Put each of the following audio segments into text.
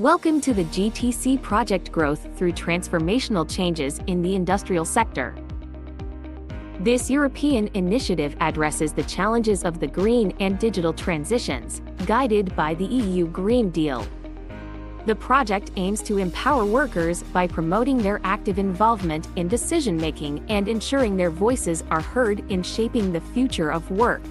Welcome to the GTC project growth through transformational changes in the industrial sector. This European initiative addresses the challenges of the green and digital transitions, guided by the EU Green Deal. The project aims to empower workers by promoting their active involvement in decision-making and ensuring their voices are heard in shaping the future of work.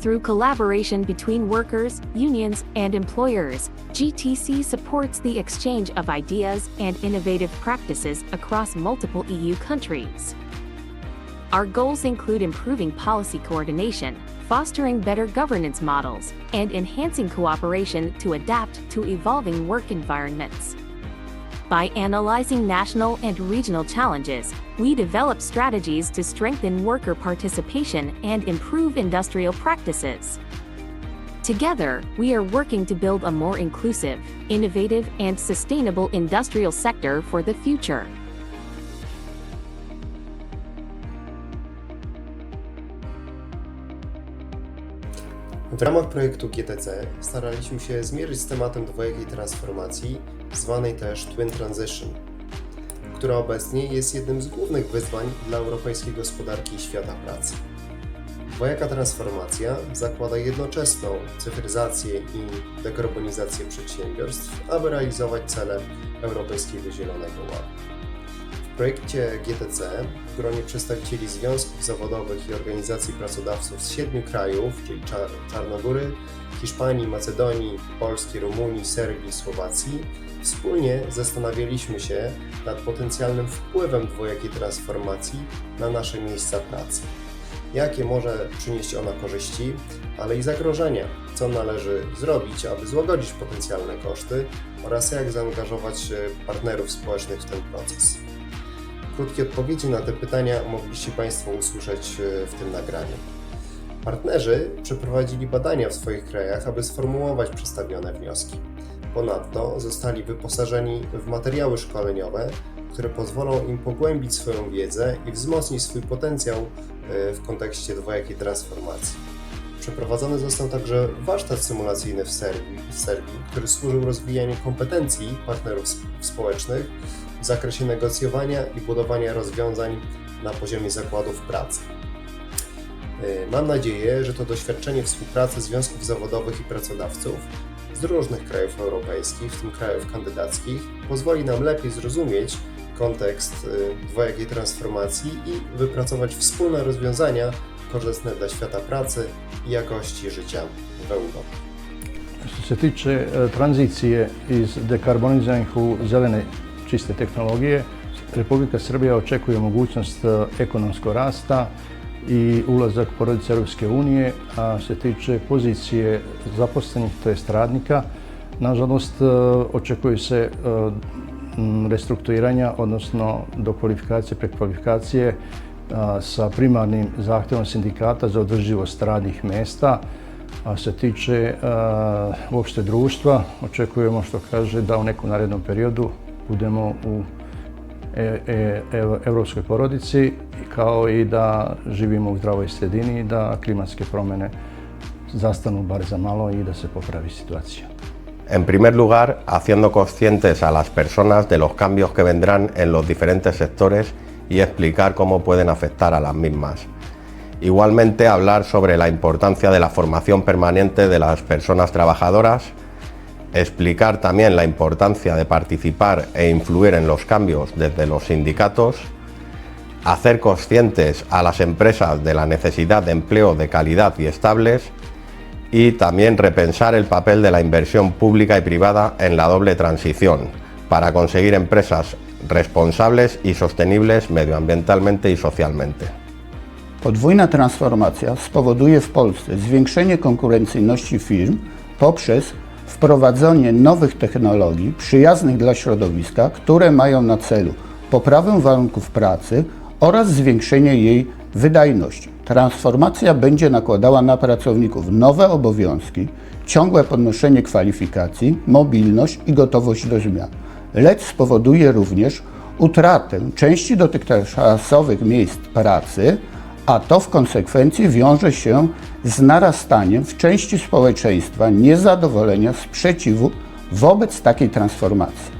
Through collaboration between workers, unions, and employers, GTC supports the exchange of ideas and innovative practices across multiple EU countries. Our goals include improving policy coordination, fostering better governance models, and enhancing cooperation to adapt to evolving work environments. By analyzing national and regional challenges, we develop strategies to strengthen worker participation and improve industrial practices. Together, we are working to build a more inclusive, innovative, and sustainable industrial sector for the future. W ramach projektu GTC staraliśmy się zmierzyć z tematem dwojakiej transformacji, zwanej też Twin Transition, która obecnie jest jednym z głównych wyzwań dla europejskiej gospodarki i świata pracy. Dwojaka transformacja zakłada jednoczesną cyfryzację i dekarbonizację przedsiębiorstw, aby realizować cele Europejskiego Zielonego Ładu. W projekcie GTC w gronie przedstawicieli związków zawodowych i organizacji pracodawców z 7 krajów, czyli Czarnogóry, Hiszpanii, Macedonii, Polski, Rumunii, Serbii i Słowacji, wspólnie zastanawialiśmy się nad potencjalnym wpływem dwojakiej transformacji na nasze miejsca pracy. Jakie może przynieść ona korzyści, ale i zagrożenia, co należy zrobić, aby złagodzić potencjalne koszty oraz jak zaangażować partnerów społecznych w ten proces. Krótkie odpowiedzi na te pytania mogliście Państwo usłyszeć w tym nagraniu. Partnerzy przeprowadzili badania w swoich krajach, aby sformułować przedstawione wnioski. Ponadto zostali wyposażeni w materiały szkoleniowe, które pozwolą im pogłębić swoją wiedzę i wzmocnić swój potencjał w kontekście dwojakiej transformacji. Przeprowadzony został także warsztat symulacyjny w Serbii, który służył rozwijaniu kompetencji partnerów społecznych w zakresie negocjowania i budowania rozwiązań na poziomie zakładów pracy. Mam nadzieję, że to doświadczenie współpracy związków zawodowych i pracodawców z różnych krajów europejskich, w tym krajów kandydackich, pozwoli nam lepiej zrozumieć kontekst dwojakiej transformacji i wypracować wspólne rozwiązania korzystne dla świata pracy i jakości życia w Europie. Što se tiče tranzicije iz dekarboniziranih u zelene čiste tehnologije, Republika Srbija očekuje mogućnost ekonomskog rasta i ulazak porodice Europske unije, a što se tiče pozicije zaposlenih, to jest radnika, nažalost očekuju se restrukturiranja, odnosno dokvalifikacije, prekvalifikacije sa primarnim zahtjevom sindikata za održivost radnih mesta. A što se tiče uopšte društva, očekujemo, što kaže, da u nekom narednom periodu budemo u evropskoj porodici, kao i da živimo u zdravoj sredini i da klimatske promjene zastanu bar za malo i da se popravi situacija. En primer lugar, haciendo conscientes a las personas de los cambios que vendrán en los diferentes sectores y explicar cómo pueden afectar a las mismas. Igualmente, hablar sobre la importancia de la formación permanente de las personas trabajadoras, explicar también la importancia de participar e influir en los cambios desde los sindicatos, hacer conscientes a las empresas de la necesidad de empleo de calidad y estables, y también repensar el papel de la inversión pública y privada en la doble transición para conseguir empresas responsables i sostenibles medioambientalmente i socjalmente. Podwójna transformacja spowoduje w Polsce zwiększenie konkurencyjności firm poprzez wprowadzenie nowych technologii przyjaznych dla środowiska, które mają na celu poprawę warunków pracy oraz zwiększenie jej wydajności. Transformacja będzie nakładała na pracowników nowe obowiązki, ciągłe podnoszenie kwalifikacji, mobilność i gotowość do zmian, lecz spowoduje również utratę części dotychczasowych miejsc pracy, a to w konsekwencji wiąże się z narastaniem w części społeczeństwa niezadowolenia, sprzeciwu Wobec takiej transformacji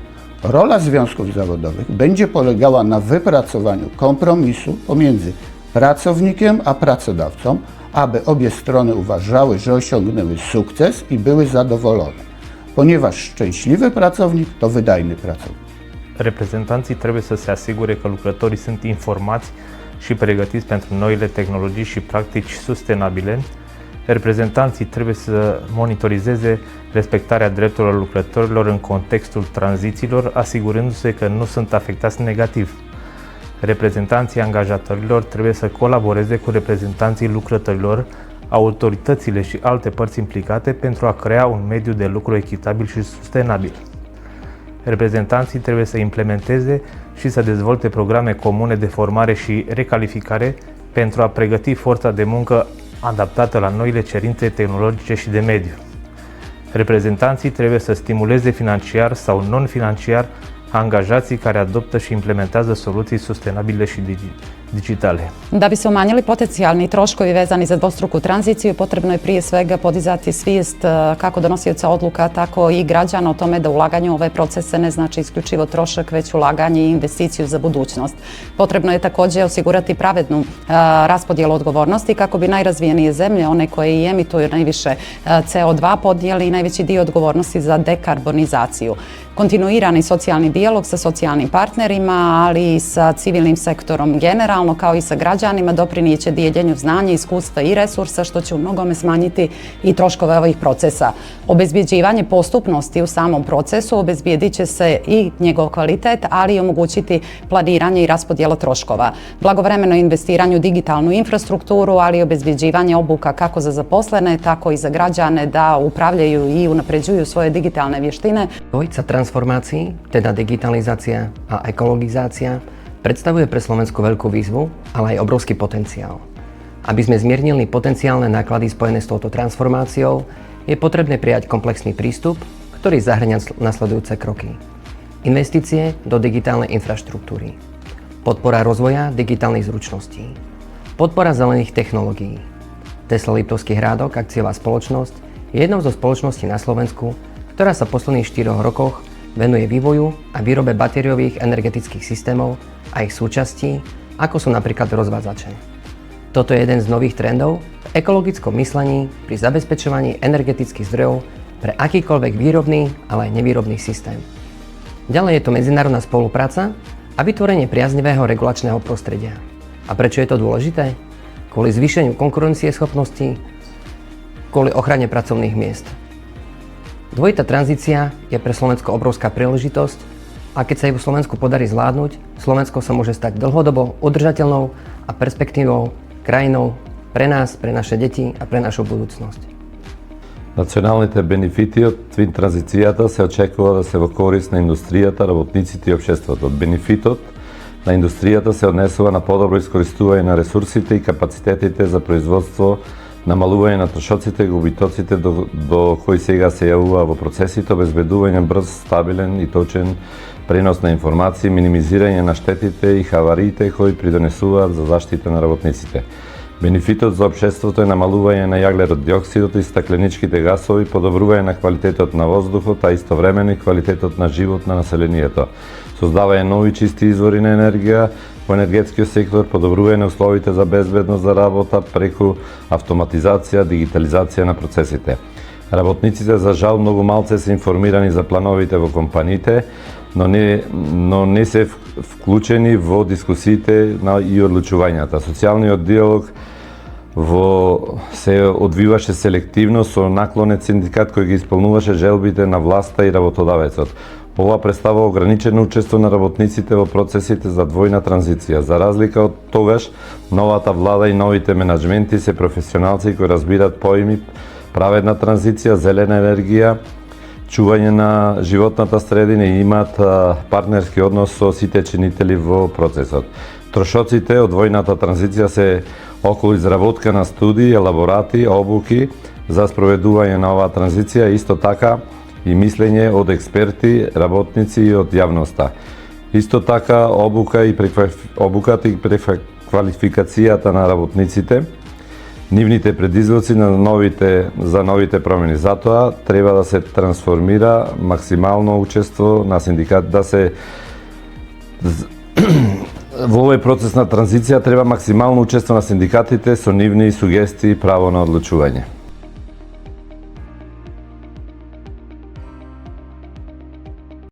rola związków zawodowych będzie polegała na wypracowaniu kompromisu pomiędzy pracownikiem a pracodawcą, aby obie strony uważały, że osiągnęły sukces i były zadowolone, ponieważ szczęśliwy pracownik to wydajny pracownik. Reprezentanții trebuie să se asigure că lucrătorii sunt informați și pregătiți pentru noile tehnologii și practici sustenabile. Reprezentanții trebuie să monitorizeze respectarea drepturilor lucrătorilor în contextul tranzițiilor, asigurându-se că nu sunt afectați negativ. Reprezentanții angajatorilor trebuie să colaboreze cu reprezentanții lucrătorilor, autoritățile și alte părți implicate pentru a crea un mediu de lucru echitabil și sustenabil. Reprezentanții trebuie să implementeze și să dezvolte programe comune de formare și recalificare pentru a pregăti forța de muncă adaptată la noile cerințe tehnologice și de mediu. Reprezentanții trebuie să stimuleze financiar sau non-financiar angažații care adoptă și implementează soluții sustenabile și digitale. Da bi se umanjili potencijalni troškovi vezani za dvostruku tranziciju, potrebno je prije svega podizati svijest kako donosioca odluka, tako i građana o tome da ulaganje u ove procese ne znači isključivo trošak, već ulaganje i investiciju za budućnost. Potrebno je također osigurati pravednu raspodjelu odgovornosti kako bi najrazvijenije zemlje, one koje i emituju najviše CO2, podijeli i najveći dio odgovornosti za dekarbonizaciju. Kontinuirani socijalni dijalog sa socijalnim partnerima, ali i sa civilnim sektorom generalno, kao i sa građanima, doprinijeće dijeljenju znanja, iskustva i resursa, što će u mnogome smanjiti i troškove ovih procesa. Obezbjeđivanje postupnosti u samom procesu obezbijedit će se i njegov kvalitet, ali i omogućiti planiranje i raspodjela troškova. Blagovremeno investiranje u digitalnu infrastrukturu, ali i obezbjeđivanje obuka kako za zaposlene, tako i za građane da upravljaju i unapređuju svoje digitalne vještine. Dvojica transformácií, teda digitalizácia a ekologizácia, predstavuje pre Slovensku veľkú výzvu, ale aj obrovský potenciál. Aby sme zmiernili potenciálne náklady spojené s touto transformáciou, je potrebné prijať komplexný prístup, ktorý zahŕňa nasledujúce kroky. Investície do digitálnej infraštruktúry, podpora rozvoja digitálnych zručností, podpora zelených technológií. Tesla Liptovský Hrádok, akciová spoločnosť, je jednou zo spoločností na Slovensku, ktorá sa v posledných 4 rokoch venuje vývoju a výrobe batériových energetických systémov a ich súčastí, ako sú napríklad rozvádzače. Toto je jeden z nových trendov v ekologickom myslení pri zabezpečovaní energetických zdrojov pre akýkoľvek výrobný, ale aj nevýrobný systém. Ďalej je to medzinárodná spolupráca a vytvorenie priaznivého regulačného prostredia. A prečo je to dôležité? Kvôli zvýšeniu konkurencieschopnosti, kvôli ochrane pracovných miest. Dvojitá tranzícia je pre Slovensko obrovská príležitosť a keď sa ju v Slovensku podarí zvládnuť, Slovensko sa môže stať dlhodobo udržateľnou a perspektívnou країnou pre nás, pre naše deti a pre нашу будуćност. Националните бенефити од твин транзицијата се очекува да се во корист на индустријата, работниците и општеството. Бенефитот на индустријата се однесува на подобро искористување на ресурсите и капацитетите за производство, намалување на трошоците и губитоците до кои сега се јавува во процесите, обезбедување брз, стабилен и точен пренос на информации, минимизирање на штетите и хавариите кои придонесуваат за заштита на работниците. Бенефитот за општеството е намалување на јаглерод диоксидот и стакленичките гасови, подобрување на квалитетот на воздухот, а истовремено и квалитетот на живот на населението. Создавање нови чисти извори на енергија во енергетскиот сектор, подобрување на условите за безбедност за работа преку автоматизација, дигитализација на процесите. Работниците за жал многу малце се информирани за плановите во компаниите, но не се вклучени во дискусиите и одлучувањата. Социјалниот диалог се одвиваше селективно со наклонет синдикат кој ги исполнуваше желбите на власта и работодавецот. Ова представува ограничено учество на работниците во процесите за двојна транзиција. За разлика од тогаш, новата влада и новите менаџменти се професионалци кои разбират поими праведна транзиција, зелена енергија, чување на животната средина и имаат партнерски однос со сите чинители во процесот. Трошоците од двојната транзиција се околу изработка на студии, елаборати, обуки за спроведување на оваа транзиција, исто така и мислење од експерти, работници и од јавноста. Исто така обуката и преквалификацијата на работниците нивните предизвици за новите промени. Затоа треба да се трансформира максимално учество на синдикат, да се во овој процес на транзиција треба максимално учество на синдикатите со нивни сугестии и право на одлучување.